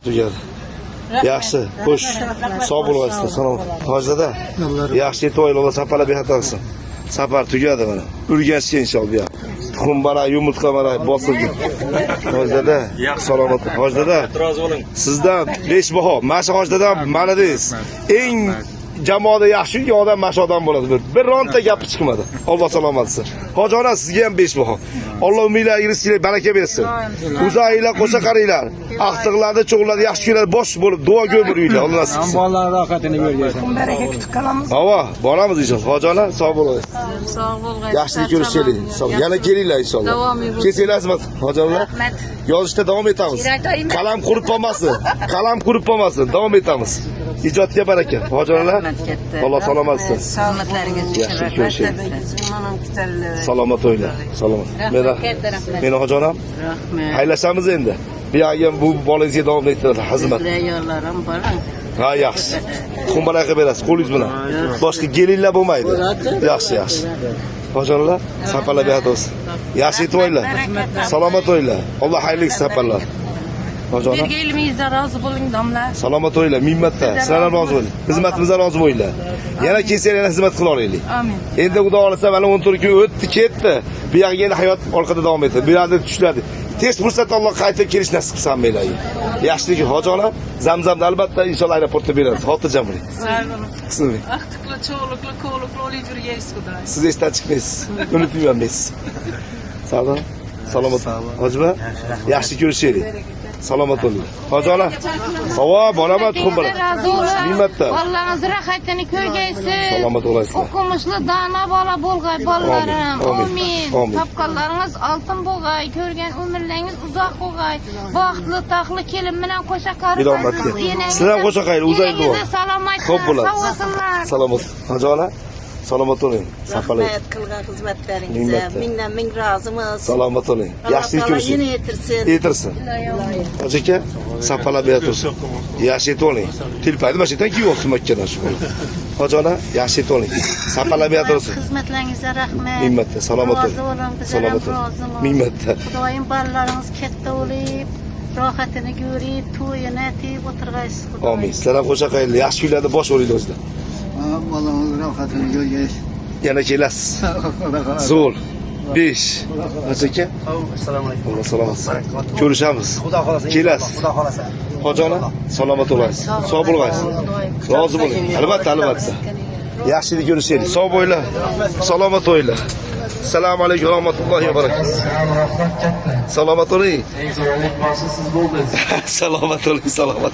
Tugadi. Yaxshi, xo'sh. Sog' bo'lasiz, salom. Hojada. Yaxshi yetib oylar sapalab yotasiz. Safar tugadi mana. Urganchga inshaalloh. Tuxumbara, yumurtqa mana bosildi. Hojada, salomat. Hojada. Rozi bo'ling. Sizdan 5 baho. Mana shu hojdadan mana deysiz. Eng jamoada yaxshi odam mana shu odam bo'ladi. Bir ronta gapi chiqmadi. Alloh salomat qilsin. Hojona sizga ham 5 baho. Alloh umidlaringiz rizqingizga baraka bersin. Uzaylar, qo'sha qaringlar. Aqtiqlarda, cho'g'larda yaxshi kunlar bosh bo'lib duo ko'mir uylar. Alloh nasib qilsin. Bolalar rohatini bersin. Baraka kutib qolamiz. Havo, boramiz inshaalloh. Hojona sog' bo'ling. Sog' bo'lg'ay. Yaxshilik ko'rishaylik. Yana kelinglar inshaalloh. Kelsanglar, hojonalar. Rahmat. Yozishda davom etamiz. Qalam qurib qolmasin. Qalam qurib qolmasin. Davom etamiz. Ijodga baraka. Hojonalar. Alloh salomat qilsin. Salomatlaringiz uchun Yaxshi ko'rishaylik. Manam kutarlar. Salomat o'ylar. Salomat. Meni hojonam. Rahmat. Haylashamiz endi. Buyoqga bu bolangizga davom ettiradi xizmat. Yo'llarim bor. Ha, yaxshi. Tuxumbara qilib berasiz qo'lingiz bilan. Boshqa gelinglar bo'lmaydi. Yaxshi, yaxshi. Hojonalar, sapalab yotasiz. Yaxshi yetib oylar. Salomat o'ylar. Alloh xayrli safarlar. Hojona. Berganingizga rozi bo'ling, domla. Salomat o'ylar, minmatda. Sizlar rozi bo'ling. Xizmatimizga rozi bo'linglar. Yana kelsanglar yana xizmat qila olaylik. Amin. Endi xudo xolasa mana 14 kun o'tdi, ketdi. Bu yerga endi hayot orqada davom etadi. Bu yerda tushiladi. Tez fursatda Alloh qaytib kelish nasib qilsin menga. Yaxshilik hojona, zamzamda albatta inshaalloh aeroportda beramiz. Xotirjam bo'ling. Qismi. Aqtiqli, cho'g'liqli, qo'liqli olib yurgaysiz xudo. Siz esdan chiqmaysiz. Unutmayapsiz. Salomat. Salomat. Hojiba, yaxshi ko'rishaylik. Salomat bo'ling. Hojona. Havo, boraman tuxumbara. Minmatda. Allohning rohatini ko'rgaysiz. Salomat bo'lasizlar. O'qimishli dona bola bo'lg'ay bolalarim. Amin. Amin. Topganlaringiz oltin bo'lg'ay, ko'rgan umrlaringiz uzoq bo'lg'ay. Baxtli, taqli kelin bilan qo'sha qarib. Ilomatga. Sizlar ham qo'sha qayil, uzay duo. Salomat. Xo'p bo'ladi. Salomat. Hojona. Salomat bo'ling. Safalar. Rahmat qilgan xizmatlaringizga mingdan ming rozimiz. Salomat bo'ling. Yaxshilik ko'rsin. Yana yetirsin. Yetirsin. Hojaka, safalab tursin. Yaxshi yetib oling. Tilpayni mashindan kiyib olsin Makkadan shu. Hojona, yaxshi yetib oling. Safalab tursin. Xizmatlaringizga rahmat. Minmatda, salomat bo'ling. Salomat bo'ling. Minmatda. Xudoyim bolalaringiz katta bo'lib, rohatini ko'rib, to'yini tiyib o'tirg'aysiz xudo. Amin. Sizlar ham qo'sha qayil. Yaxshi kunlarda bosh bo'ringlar o'zida. Bolalar rohatini ko'rgaysiz. Yana kelasiz. Zo'r. 5. Hojaka. Assalomu alaykum. Alloh salomat. Ko'rishamiz. Xudo xolasa. Kelasiz. Xudo xolasa. Hojona, salomat bo'lasiz. Sog' bo'lasiz. Rozi bo'ling. Albatta, albatta. Yaxshilik ko'rishaylik. Sog' bo'linglar. Salomat bo'linglar. Assalomu alaykum va rahmatullohi va barakatuh. Salomat bo'ling. Eng zo'rlik siz bo'ldingiz. Salomat bo'ling, salomat.